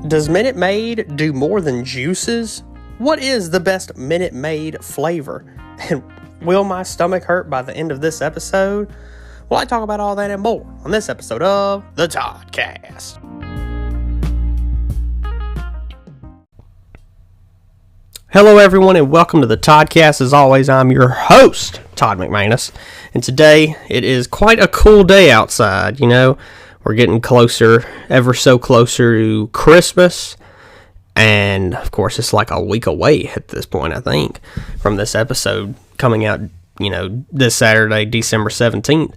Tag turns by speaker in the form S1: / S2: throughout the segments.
S1: Does Minute Maid do more than juices? What is the best Minute Maid flavor? And will my stomach hurt by the end of this episode? Well, I talk about all that and more on this episode of the Toddcast. Hello, everyone, and welcome to the Toddcast. As always, I'm your host, Todd McManus, and today it is quite a cool day outside. You know, we're getting closer, ever so closer to Christmas, and of course, it's like a week away at this point, I think, from this episode coming out, this Saturday, December 17th.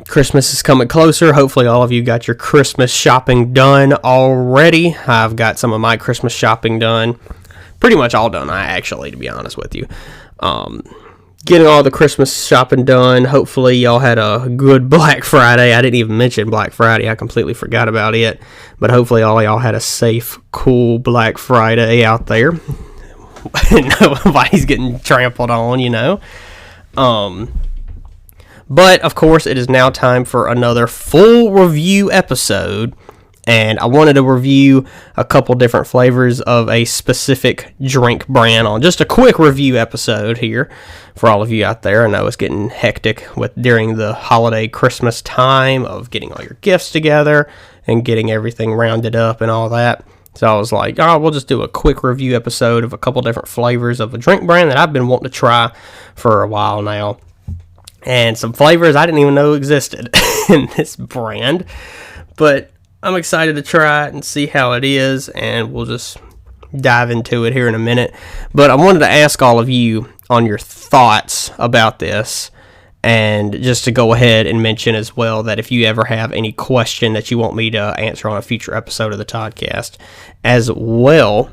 S1: Christmas is coming closer. Hopefully all of you got your Christmas shopping done already. I've got some of my Christmas shopping done. Pretty much all done, to be honest with you. Getting all the Christmas shopping done. Hopefully y'all had a good Black Friday. I didn't even mention Black Friday. I completely forgot about it. But hopefully all y'all had a safe, cool Black Friday out there. Nobody's getting trampled on, But, of course, it is now time for another full review episode. And I wanted to review a couple different flavors of a specific drink brand on just a quick review episode here for all of you out there. I know it's getting hectic during the holiday Christmas time of getting all your gifts together and getting everything rounded up and all that. So I was like, we'll just do a quick review episode of a couple different flavors of a drink brand that I've been wanting to try for a while now. And some flavors I didn't even know existed in this brand. But I'm excited to try it and see how it is, and we'll just dive into it here in a minute. But I wanted to ask all of you on your thoughts about this, and just to go ahead and mention as well that if you ever have any question that you want me to answer on a future episode of the Toddcast, as well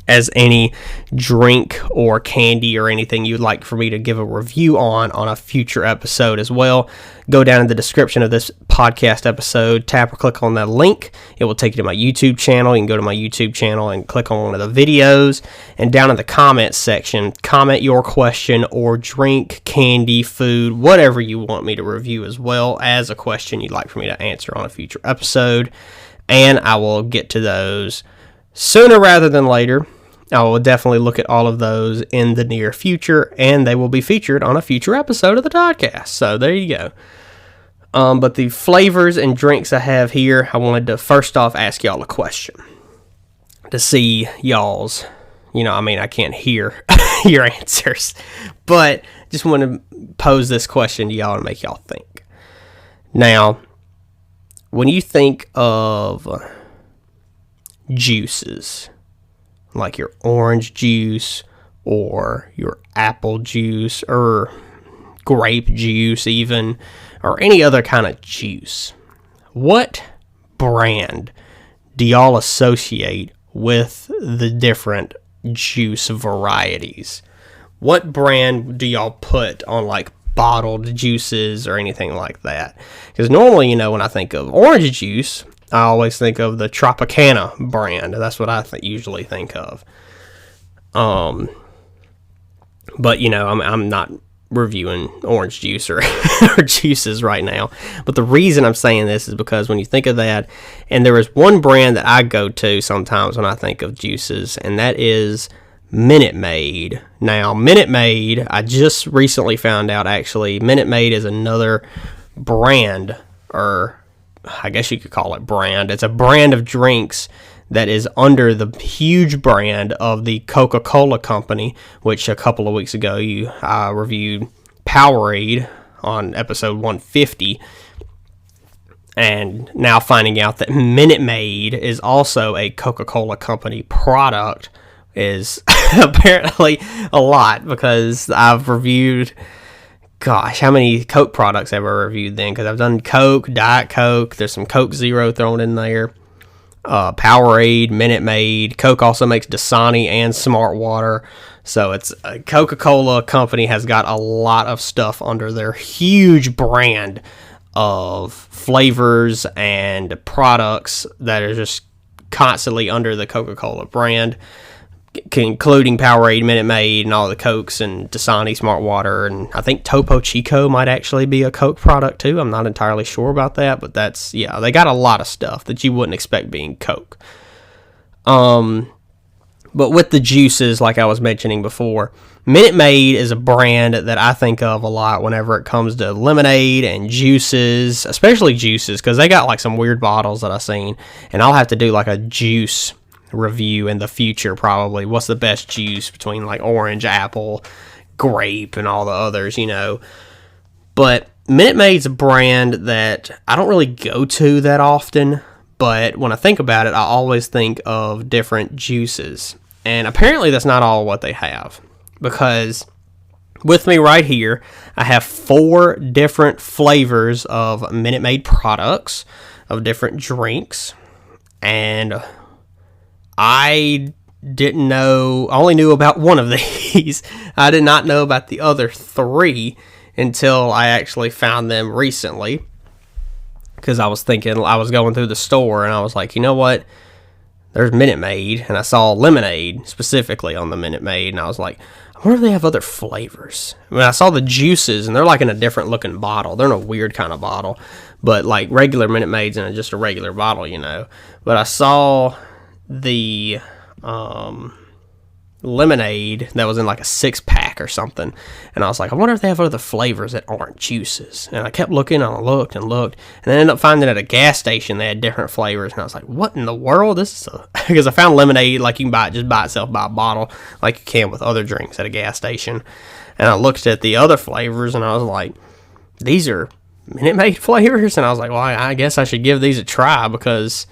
S1: as any drink or candy or anything you'd like for me to give a review on a future episode as well, go down in the description of this podcast episode, tap or click on that link. It will take you to my YouTube channel. You can go to my YouTube channel and click on one of the videos, and down in the comments section, comment your question or drink, candy, food, whatever you want me to review, as well as a question you'd like for me to answer on a future episode, and I will get to those sooner rather than later. I will definitely look at all of those in the near future, and they will be featured on a future episode of the Toddcast. So there you go. But the flavors and drinks I have here, I wanted to first off ask y'all a question to see y'all's, I can't hear your answers, but just want to pose this question to y'all and make y'all think. Now, when you think of juices, like your orange juice or your apple juice or grape juice even, or any other kind of juice, what brand do y'all associate with the different juice varieties? What brand do y'all put on like bottled juices or anything like that? Because normally, when I think of orange juice, I always think of the Tropicana brand. That's what I usually think of. But, I'm not reviewing orange juice or juices right now. But the reason I'm saying this is because when you think of that, and there is one brand that I go to sometimes when I think of juices, and that is Minute Maid. Now, Minute Maid, I just recently found out, actually, Minute Maid is another brand, or I guess you could call it brand. It's a brand of drinks that is under the huge brand of the Coca-Cola company, which a couple of weeks ago I reviewed Powerade on episode 150. And now finding out that Minute Maid is also a Coca-Cola company product is apparently a lot, because I've reviewed, gosh, how many Coke products have I reviewed then? Because I've done Coke, Diet Coke, there's some Coke Zero thrown in there, Powerade, Minute Maid. Coke also makes Dasani and Smart Water. So it's a Coca-Cola company has got a lot of stuff under their huge brand of flavors and products that are just constantly under the Coca-Cola brand. including Powerade, Minute Maid, and all the Cokes, and Dasani Smart Water, and I think Topo Chico might actually be a Coke product too. I'm not entirely sure about that, but that's, yeah, they got a lot of stuff that you wouldn't expect being Coke. But with the juices, like I was mentioning before, Minute Maid is a brand that I think of a lot whenever it comes to lemonade and juices, especially juices, because they got like some weird bottles that I've seen, and I'll have to do like a juice review in the future probably. What's the best juice between like orange, apple, grape, and all the others, you know. But Minute Maid's a brand that I don't really go to that often, but when I think about it, I always think of different juices. And apparently that's not all what they have, because with me right here, I have 4 different flavors of Minute Maid products, of different drinks, and I didn't know, I only knew about one of these. I did not know about the other 3 until I actually found them recently, because I was thinking, I was going through the store and I was like, you know what, there's Minute Maid, and I saw lemonade specifically on the Minute Maid, and I was like, I wonder if they have other flavors. I mean, I saw the juices, and they're like in a different looking bottle. They're in a weird kind of bottle, but like regular Minute Maid's in just a regular bottle, you know. But I saw the lemonade that was in like a 6-pack or something, and I was like, I wonder if they have other flavors that aren't juices. And I kept looking, and I looked and looked, and then ended up finding at a gas station they had different flavors, and I was like, what in the world? This is because I found lemonade like you can buy it just by itself by a bottle, like you can with other drinks at a gas station. And I looked at the other flavors, and I was like, these are Minute Maid flavors? And I was like, well, I guess I should give these a try, because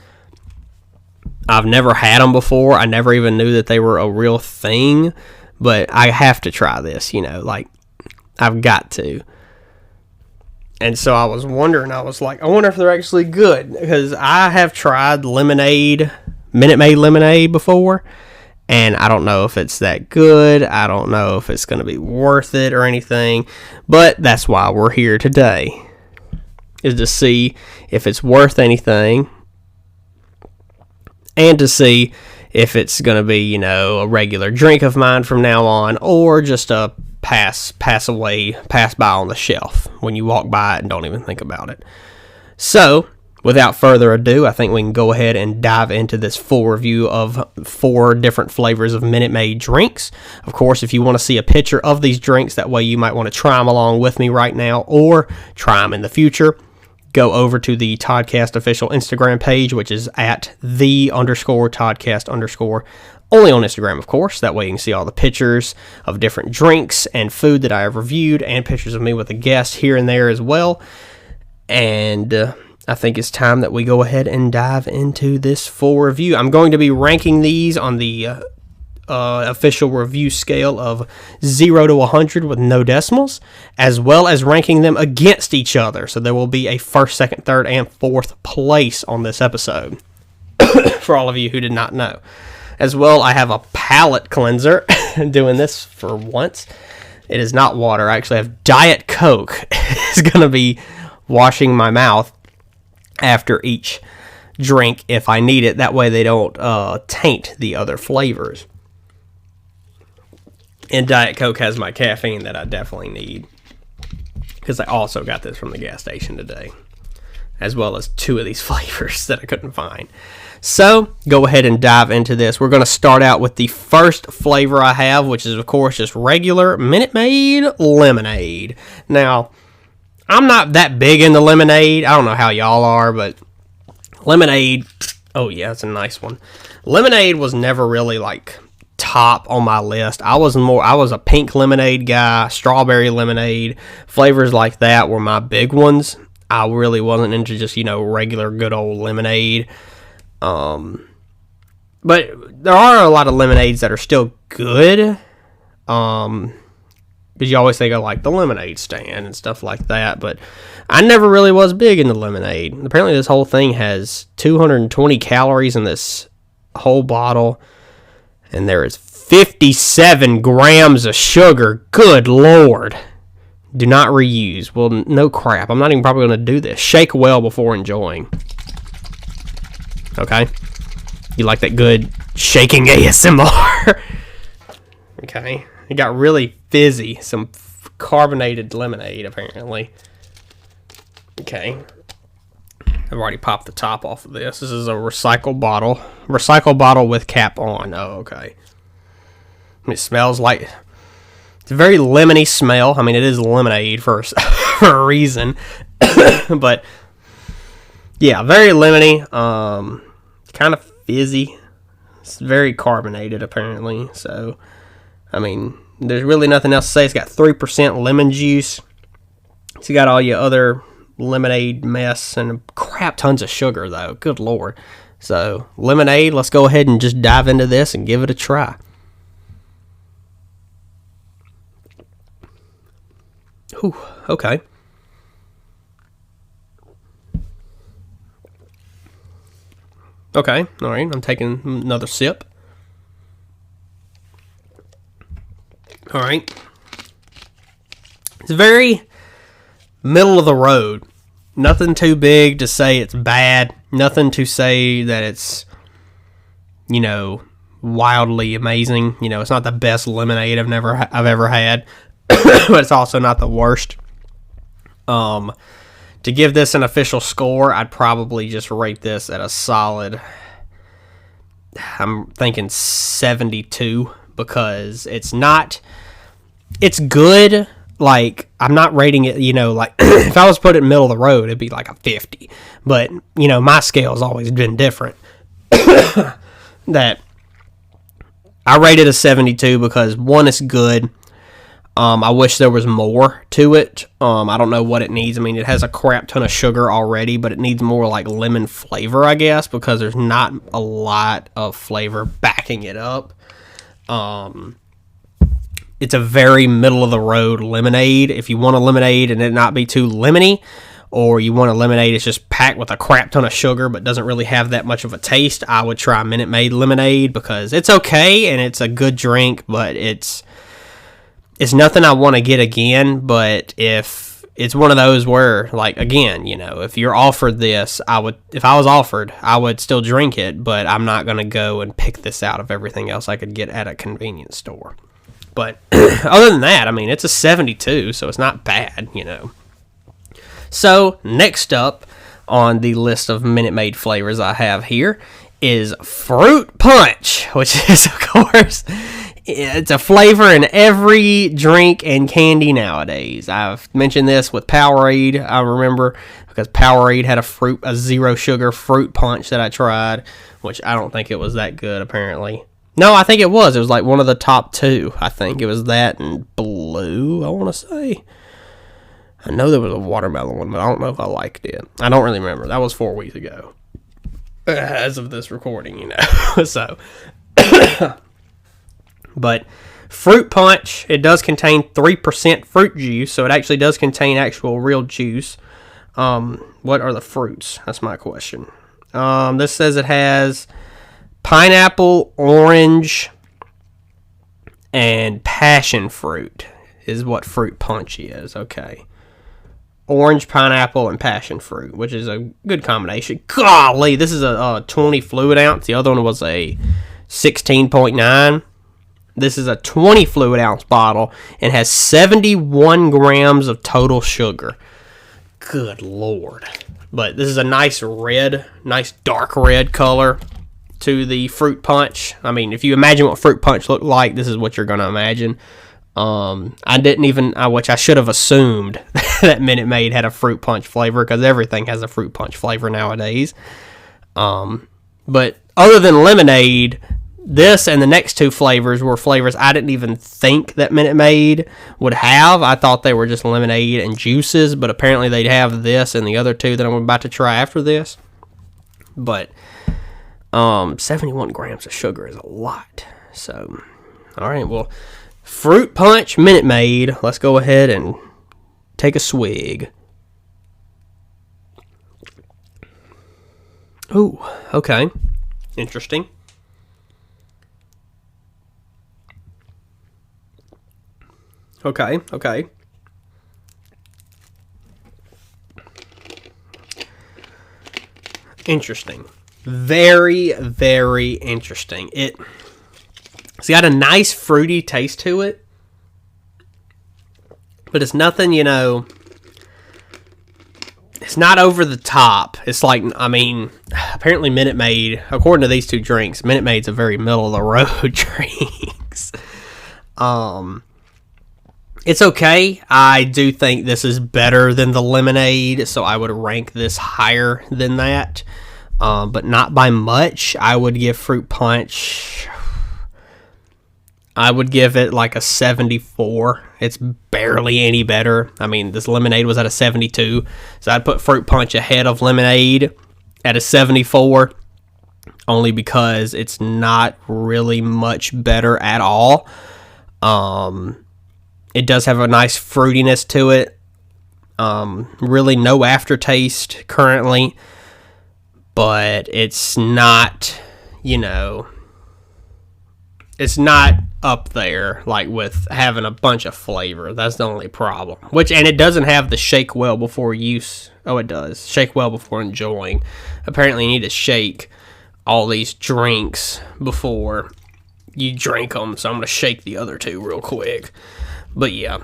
S1: I've never had them before. I never even knew that they were a real thing, but I have to try this, you know, like, I've got to. And so I was wondering, I was like, I wonder if they're actually good, because I have tried lemonade, Minute Maid lemonade before, and I don't know if it's that good. I don't know if it's going to be worth it or anything, but that's why we're here today, is to see if it's worth anything, and to see if it's going to be, you know, a regular drink of mine from now on, or just a pass by on the shelf when you walk by it and don't even think about it. So, without further ado, I think we can go ahead and dive into this full review of 4 different flavors of Minute Maid drinks. Of course, if you want to see a picture of these drinks, that way you might want to try them along with me right now, or try them in the future, go over to the Toddcast official Instagram page, which is at @_Toddcast_, only on Instagram, of course. That way you can see all the pictures of different drinks and food that I have reviewed, and pictures of me with a guest here and there as well. And I think it's time that we go ahead and dive into this full review. I'm going to be ranking these on the official review scale of 0 to 100 with no decimals, as well as ranking them against each other. So there will be a first, second, third, and fourth place on this episode, for all of you who did not know. As well, I have a palate cleanser, doing this for once. It is not water. I actually have Diet Coke. It's going to be washing my mouth after each drink if I need it. That way they don't taint the other flavors. And Diet Coke has my caffeine that I definitely need, because I also got this from the gas station today, as well as 2 of these flavors that I couldn't find. So, go ahead and dive into this. We're going to start out with the first flavor I have, which is, of course, just regular Minute Maid lemonade. Now, I'm not that big into lemonade. I don't know how y'all are, but lemonade, oh yeah, it's a nice one. Lemonade was never really like top on my list. I was a pink lemonade guy, strawberry lemonade, flavors like that were my big ones. I really wasn't into just, you know, regular good old lemonade. But there are a lot of lemonades that are still good. Because you always think of like the lemonade stand and stuff like that, but I never really was big into lemonade. Apparently this whole thing has 220 calories in this whole bottle, and there is 57 grams of sugar. Good Lord. Do not reuse. Well, no crap. I'm not even probably going to do this. Shake well before enjoying. Okay? You like that good shaking ASMR. Okay. It got really fizzy. Some carbonated lemonade, apparently. Okay. I've already popped the top off of this. This is a recycle bottle. Recycle bottle with cap on. Oh, okay. It smells like... It's a very lemony smell. I mean, it is lemonade for a reason. But, yeah, very lemony. Kind of fizzy. It's very carbonated, apparently. So, I mean, there's really nothing else to say. It's got 3% lemon juice. It's got all your other lemonade mess and crap tons of sugar, though. Good Lord. So, lemonade, let's go ahead and just dive into this and give it a try. Ooh, okay. Okay, all right. I'm taking another sip. All right. It's very middle of the road. Nothing too big to say it's bad. Nothing to say that it's, wildly amazing. It's not the best lemonade I've ever had, but it's also not the worst. To give this an official score, I'd probably just rate this at a solid, I'm thinking 72, because it's good. Like, I'm not rating it, like, if I was put it in the middle of the road, it'd be like a 50. But, my scale's always been different. That I rated a 72 because, one, it's good. I wish there was more to it. I don't know what it needs. I mean, it has a crap ton of sugar already, but it needs more like lemon flavor, I guess, because there's not a lot of flavor backing it up. It's a very middle of the road lemonade. If you want a lemonade and it not be too lemony, or you want a lemonade that's just packed with a crap ton of sugar but doesn't really have that much of a taste, I would try Minute Maid lemonade, because it's okay and it's a good drink, but it's nothing I want to get again. But if it's one of those where, like, again, if you're offered this, if I was offered, I would still drink it, but I'm not going to go and pick this out of everything else I could get at a convenience store. But other than that, I mean, it's a 72, so it's not bad, So, next up on the list of Minute Maid flavors I have here is Fruit Punch, which is, of course, it's a flavor in every drink and candy nowadays. I've mentioned this with Powerade, I remember, because Powerade had a zero sugar fruit punch that I tried, which I don't think it was that good, apparently. No, I think it was. It was like one of the top two. I think it was that and blue, I want to say. I know there was a watermelon one, but I don't know if I liked it. I don't really remember. That was 4 weeks ago. As of this recording, So. But Fruit Punch, it does contain 3% fruit juice, so it actually does contain actual real juice. What are the fruits? That's my question. This says it has pineapple, orange, and passion fruit is what Fruit Punch is. Okay. Orange, pineapple, and passion fruit, which is a good combination. Golly, this is a 20 fluid ounce. The other one was a 16.9. This is a 20 fluid ounce bottle and has 71 grams of total sugar. Good Lord. But this is a nice dark red color to the Fruit Punch. I mean, if you imagine what Fruit Punch looked like, this is what you're going to imagine. Which I should have assumed that Minute Maid had a Fruit Punch flavor, because everything has a Fruit Punch flavor nowadays. But other than lemonade, this and the next two flavors were flavors I didn't even think that Minute Maid would have. I thought they were just lemonade and juices, but apparently they'd have this and the other two that I'm about to try after this. But 71 grams of sugar is a lot. So, all right, well, Fruit Punch Minute Maid. Let's go ahead and take a swig. Ooh, okay. Interesting. Okay. Interesting. Very, very interesting. It's got a nice fruity taste to it, but it's nothing, it's not over the top. It's like, apparently Minute Maid, according to these two drinks, Minute Maid's a very middle of the road drinks. It's okay. I do think this is better than the lemonade, so I would rank this higher than that, but not by much. I would give Fruit Punch, I would give it like a 74. It's barely any better. This lemonade was at a 72, so I'd put Fruit Punch ahead of lemonade at a 74, only because it's not really much better at all. It does have a nice fruitiness to it. Really no aftertaste currently, but it's not, it's not up there like with having a bunch of flavor. That's the only problem. And it doesn't have the shake well before use. Oh, it does. Shake well before enjoying. Apparently you need to shake all these drinks before you drink them, so I'm going to shake the other two real quick. But yeah,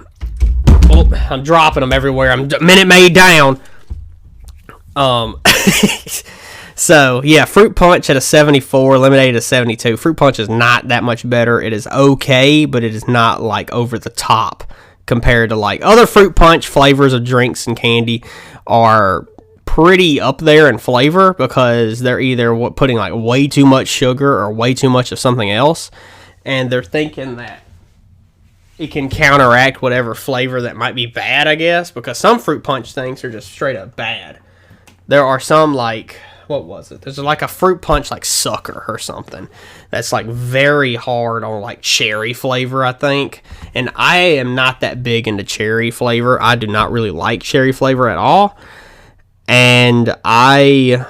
S1: I'm dropping them everywhere. I'm Minute Maid down. So yeah, Fruit Punch at a 74, lemonade at a 72. Fruit Punch is not that much better. It is okay, but it is not like over the top compared to like other Fruit Punch flavors of drinks and candy are pretty up there in flavor because they're either putting like way too much sugar or way too much of something else, and they're thinking that it can counteract whatever flavor that might be bad, I guess, because some Fruit Punch things are just straight up bad. There are some like, what was it? There's like a Fruit Punch like Sucker or something that's like very hard on like cherry flavor, I think. And I am not that big into cherry flavor. I do not really like cherry flavor at all. And I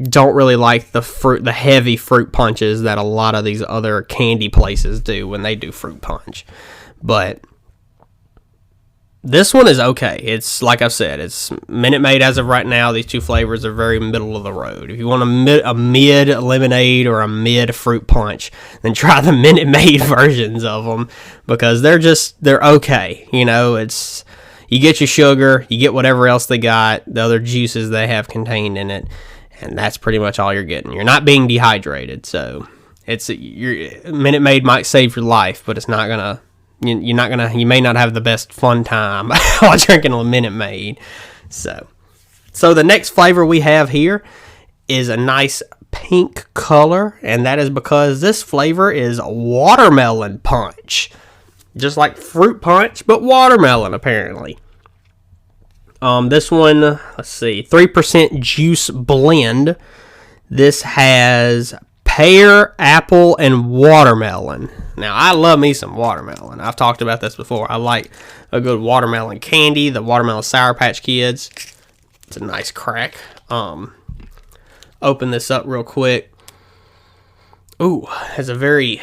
S1: don't really like the heavy fruit punches that a lot of these other candy places do when they do Fruit Punch. But this one is okay. It's like I said, it's Minute Maid as of right now. These two flavors are very middle of the road. If you want a mid lemonade or a mid Fruit Punch, then try the Minute Maid versions of them because they're okay. It's you get your sugar, you get whatever else they got, the other juices they have contained in it, and that's pretty much all you're getting. You're not being dehydrated, so Minute Maid might save your life, but it's not gonna. You may not have the best fun time while drinking a Minute Maid. So the next flavor we have here is a nice pink color, and that is because this flavor is watermelon punch. Just like Fruit Punch, but watermelon, apparently. This one, let's see, 3% juice blend. This has pear, apple, and watermelon. Now, I love me some watermelon. I've talked about this before. I like a good watermelon candy, the watermelon Sour Patch Kids. It's a nice crack. Open this up real quick. Ooh, has a very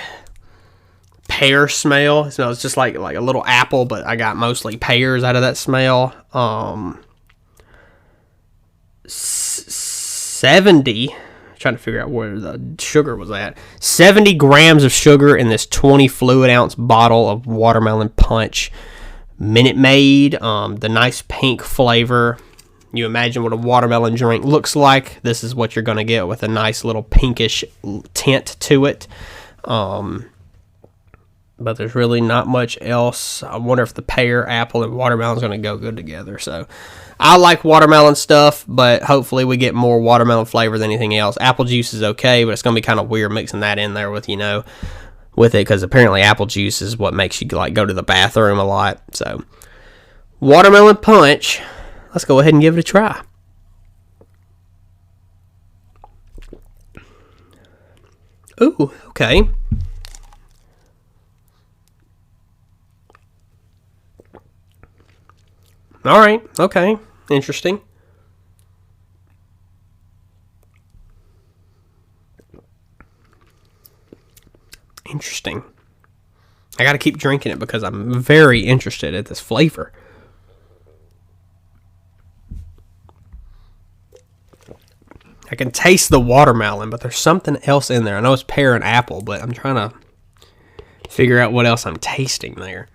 S1: pear smell. It smells just like a little apple, but I got mostly pears out of that smell. 70... trying to figure out where the sugar was at. 70 grams of sugar in this 20 fluid ounce bottle of watermelon punch. Minute Maid, the nice pink flavor. You imagine what a watermelon drink looks like. This is what you're going to get with a nice little pinkish tint to it. But there's really not much else. I wonder if the pear, apple, and watermelon is going to go good together. So I like watermelon stuff, but hopefully we get more watermelon flavor than anything else. Apple juice is okay, but it's going to be kind of weird mixing that in there with it, because apparently apple juice is what makes you like go to the bathroom a lot. So watermelon punch, let's go ahead and give it a try. Ooh, okay. All right, okay, interesting. Interesting. I got to keep drinking it because I'm very interested at this flavor. I I can taste the watermelon, but there's something else in there. I know it's pear and apple, but I'm trying to figure out what else I'm tasting there.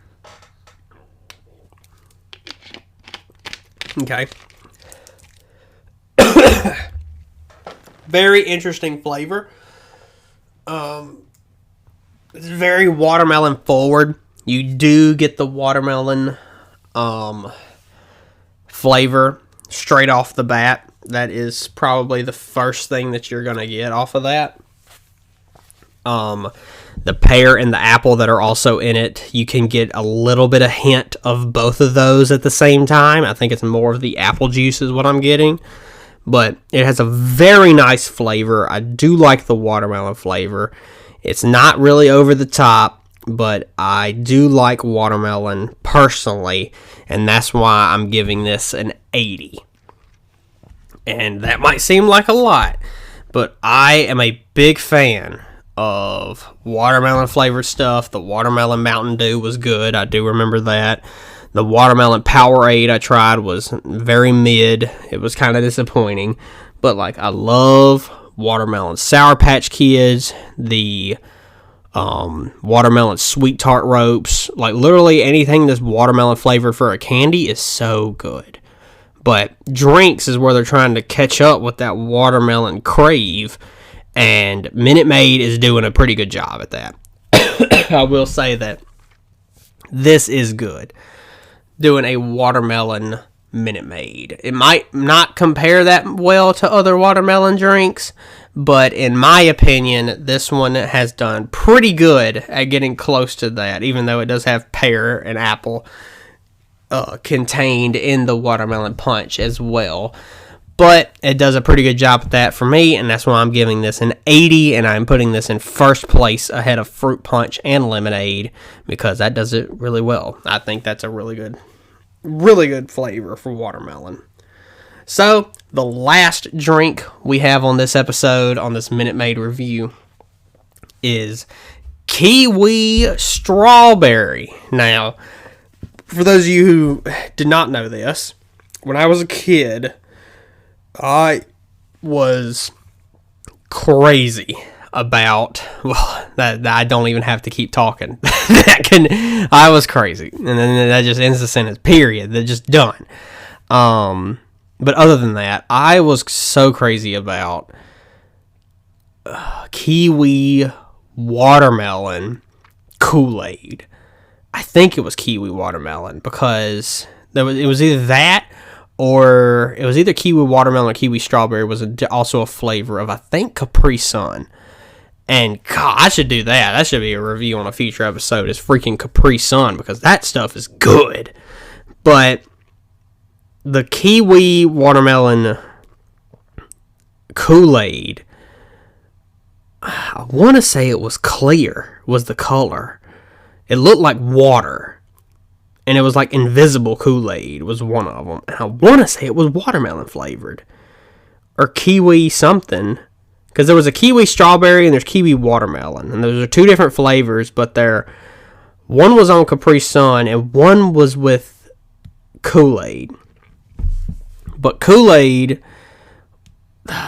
S1: Okay. Very interesting flavor. It's very watermelon forward. You do get the watermelon flavor straight off the bat. That is probably the first thing that you're going to get off of that. The pear and the apple that are also in it, you can get a little bit of hint of both of those at the same time. I think it's more of the apple juice is what I'm getting. But it has a very nice flavor. I do like the watermelon flavor. It's not really over the top, but I do like watermelon personally, and that's why I'm giving this an 80. And that might seem like a lot, but I am a big fan of watermelon flavored stuff. The watermelon Mountain Dew was good. I do remember that. The watermelon Powerade I tried was very mid. It was kind of disappointing, but like I love watermelon Sour Patch Kids, the watermelon Sweet Tart Ropes. Like literally anything that's watermelon flavored for a candy is so good. But drinks is where they're trying to catch up with that watermelon crave, and Minute Maid is doing a pretty good job at that. I will say that this is good. Doing a watermelon Minute Maid. It might not compare that well to other watermelon drinks, but in my opinion, this one has done pretty good at getting close to that, even though it does have pear and apple contained in the watermelon punch as well. But it does a pretty good job at that for me, and that's why I'm giving this an 80, and I'm putting this in first place ahead of fruit punch and lemonade, because that does it really well. I think that's a really good flavor for watermelon. So, the last drink we have on this episode, on this Minute Maid review, is Kiwi Strawberry. Now, for those of you who did not know this, when I was a kid, I was crazy about, well, that I don't even have to keep talking. I was crazy. And then that just ends the sentence, period. They're just done. But other than that, I was so crazy about kiwi watermelon Kool-Aid. I think it was kiwi watermelon, because it was either that, or it was either kiwi watermelon or kiwi strawberry was also a flavor of, I think, Capri Sun. And, God, I should do that. That should be a review on a future episode, is freaking Capri Sun, because that stuff is good. But the kiwi watermelon Kool-Aid, I want to say it was clear, was the color. It looked like water. And it was like invisible Kool-Aid was one of them. And I want to say it was watermelon flavored. Or kiwi something. Because there was a kiwi strawberry and there's kiwi watermelon. And those are two different flavors, but one was on Capri Sun and one was with Kool-Aid. But Kool-Aid,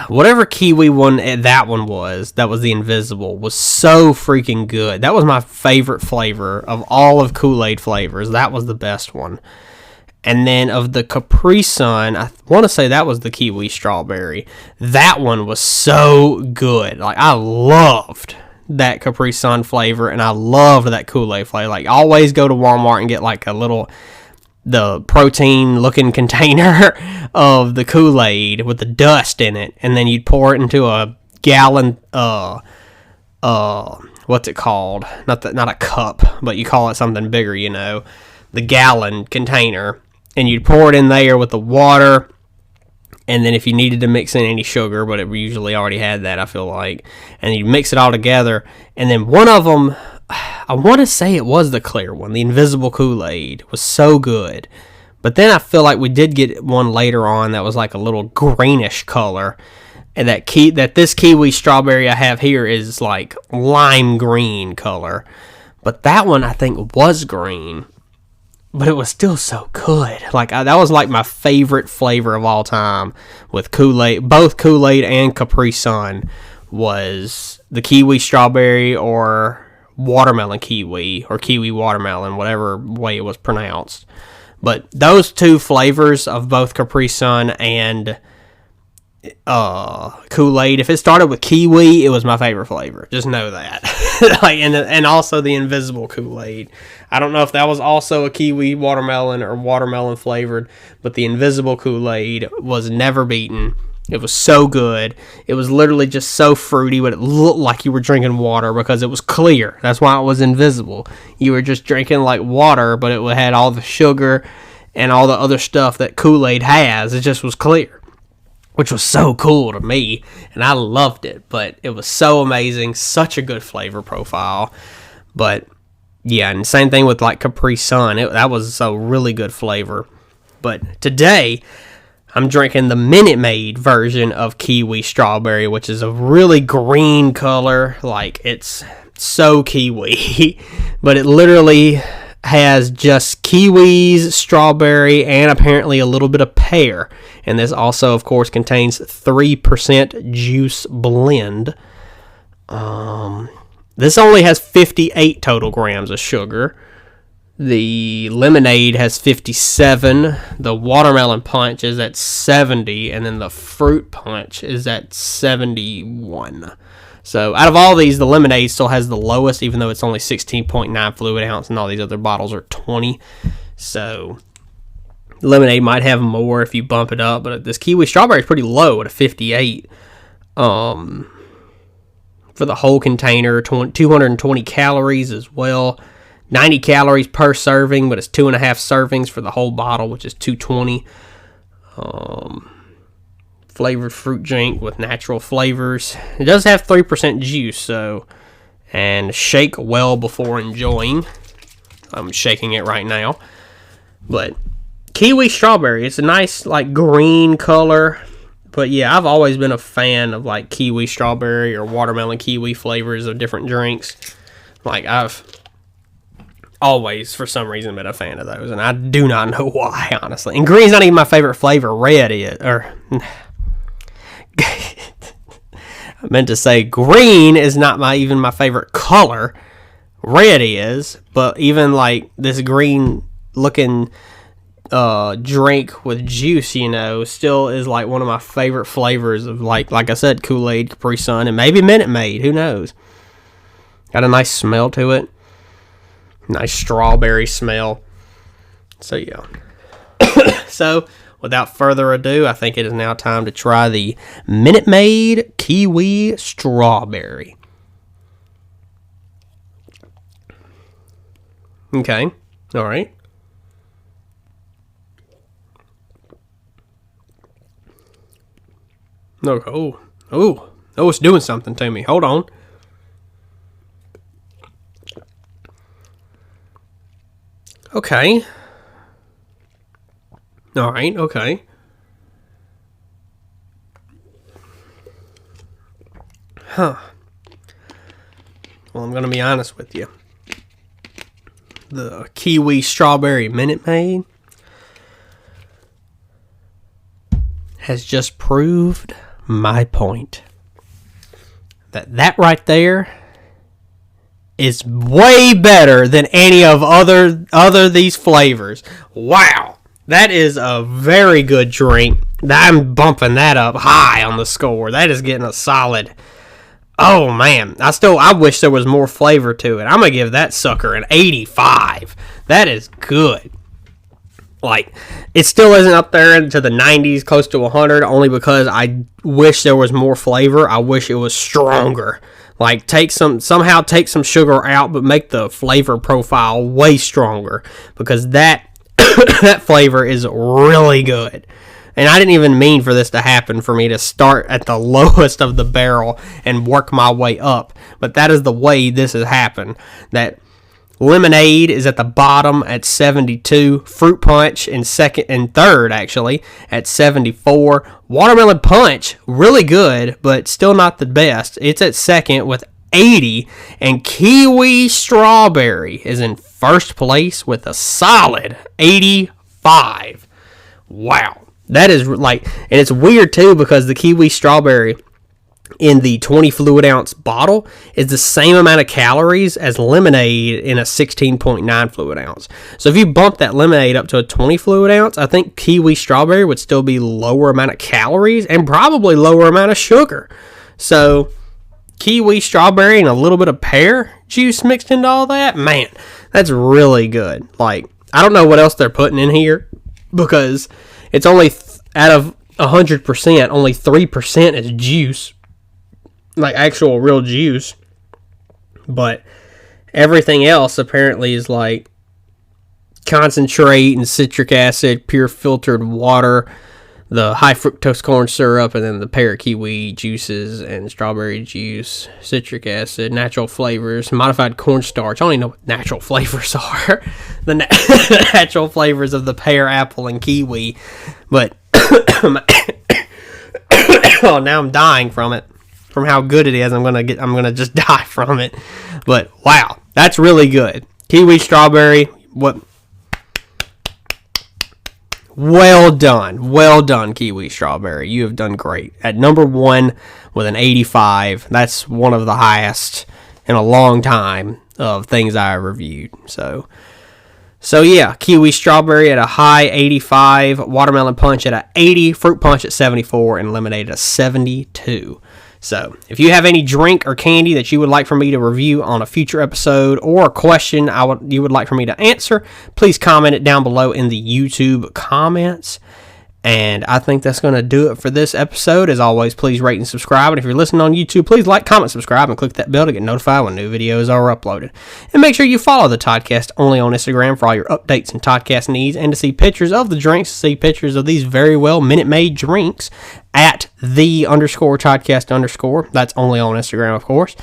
S1: whatever kiwi one that one was, that was the invisible, was so freaking good. That was my favorite flavor of all of Kool-Aid flavors. That was the best one. And then of the Capri Sun, I want to say that was the kiwi strawberry. That one was so good. Like, I loved that Capri Sun flavor, and I loved that Kool-Aid flavor. Like, always go to Walmart and get like the protein-looking container of the Kool-Aid with the dust in it, and then you'd pour it into a gallon, what's it called? Not a cup, but you call it something bigger, the gallon container, and you'd pour it in there with the water, and then if you needed to mix in any sugar, but it usually already had that, I feel like, and you mix it all together, and then one of them, I want to say it was the clear one, the invisible Kool-Aid, was so good. But then I feel like we did get one later on that was like a little greenish color, and that this kiwi strawberry I have here is like lime green color. But that one I think was green. but it was still so good. Like, that was like my favorite flavor of all time with Kool-Aid. Both Kool-Aid and Capri Sun was the kiwi strawberry or watermelon kiwi, or kiwi watermelon, whatever way it was pronounced. But those two flavors of both Capri Sun and Kool-Aid, if it started with kiwi, it was my favorite flavor. Just know that. Like, and also the invisible Kool-Aid. I don't know if that was also a kiwi watermelon or watermelon flavored, but the invisible Kool-Aid was never beaten. It was so good. It was literally just so fruity, but it looked like you were drinking water because it was clear. That's why it was invisible. You were just drinking like water, but it had all the sugar and all the other stuff that Kool-Aid has. It just was clear, which was so cool to me, and I loved it. But it was so amazing, such a good flavor profile. But yeah, and same thing with like Capri Sun. That was a really good flavor. But today, I'm drinking the Minute Maid version of kiwi strawberry, which is a really green color. Like, it's so kiwi, but it literally has just kiwis, strawberry, and apparently a little bit of pear. And this also, of course, contains 3% juice blend. This only has 58 total grams of sugar. The lemonade has 57. The watermelon punch is at 70. And then the fruit punch is at 71. So out of all these, the lemonade still has the lowest, even though it's only 16.9 fluid ounce, and all these other bottles are 20. So lemonade might have more if you bump it up, but this kiwi strawberry is pretty low at a 58. For the whole container, 220 calories as well. 90 calories per serving, but it's 2.5 servings for the whole bottle, which is 220. Flavored fruit drink with natural flavors. It does have 3% juice, so, and shake well before enjoying. I'm shaking it right now. But kiwi strawberry, it's a nice like green color. But yeah, I've always been a fan of like kiwi strawberry or watermelon kiwi flavors of different drinks. Like, I've always, for some reason, been a fan of those, and I do not know why, honestly. And green's not even my favorite flavor. Red is, or I meant to say green is not even my favorite color. Red is, but even like this green looking drink with juice, still is like one of my favorite flavors of like I said, Kool-Aid, Capri Sun, and maybe Minute Maid. Who knows? Got a nice smell to it. Nice strawberry smell. So, yeah. So, without further ado, I think it is now time to try the Minute Maid Kiwi Strawberry. Okay. All right. Oh, it's doing something to me. Hold on. Okay. All right, okay. Huh. Well, I'm going to be honest with you. The kiwi strawberry Minute Maid has just proved my point. That right there is way better than any of other these flavors. Wow. That is a very good drink. I'm bumping that up high on the score. That is getting a solid. Oh man, I wish there was more flavor to it. I'm going to give that sucker an 85. That is good. Like, it still isn't up there into the 90s, close to 100, only because I wish there was more flavor. I wish it was stronger. Like, somehow take some sugar out, but make the flavor profile way stronger, because that that flavor is really good. And I didn't even mean for this to happen, for me to start at the lowest of the barrel and work my way up. But that is the way this has happened. That lemonade is at the bottom at 72. Fruit punch in second and third, actually, at 74. Watermelon punch, really good, but still not the best. It's at second with 80. And kiwi strawberry is in first place with a solid 85. Wow. That is like, and it's weird too because the kiwi strawberry in the 20 fluid ounce bottle is the same amount of calories as lemonade in a 16.9 fluid ounce. So if you bump that lemonade up to a 20 fluid ounce, I think kiwi strawberry would still be lower amount of calories and probably lower amount of sugar. So kiwi strawberry and a little bit of pear juice mixed into all that, man, that's really good. Like, I don't know what else they're putting in here because it's only out of 100%, only 3% is juice. Like actual real juice, but everything else apparently is like concentrate and citric acid, pure filtered water, the high fructose corn syrup, and then the pear kiwi juices and strawberry juice, citric acid, natural flavors, modified cornstarch. I don't even know what natural flavors are. The natural flavors of the pear, apple, and kiwi. But oh, now I'm dying from it. From how good it is, I'm gonna just die from it. But wow, that's really good. Kiwi strawberry, what? Well done, kiwi strawberry. You have done great. At number 1 with an 85, that's one of the highest in a long time of things I reviewed. So yeah, kiwi strawberry at a high 85, watermelon punch at a 80, fruit punch at 74, and lemonade at a 72. So, if you have any drink or candy that you would like for me to review on a future episode or a question you would like for me to answer, please comment it down below in the YouTube comments. And I think that's going to do it for this episode. As always, please rate and subscribe. And if you're listening on YouTube, please like, comment, subscribe, and click that bell to get notified when new videos are uploaded. And make sure you follow the Toddcast only on Instagram for all your updates and Toddcast needs, and to see pictures of the drinks, see pictures of these very well Minute Maid drinks at @the_Toddcast_. That's only on Instagram, of course.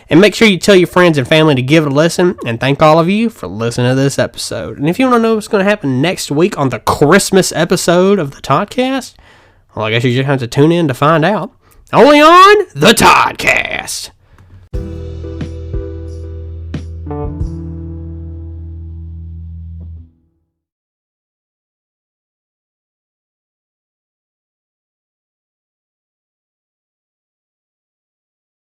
S1: And make sure you tell your friends and family to give it a listen. And thank all of you for listening to this episode. And if you want to know what's going to happen next week on the Christmas episode of the Toddcast, well, I guess you just have to tune in to find out. Only on the Toddcast.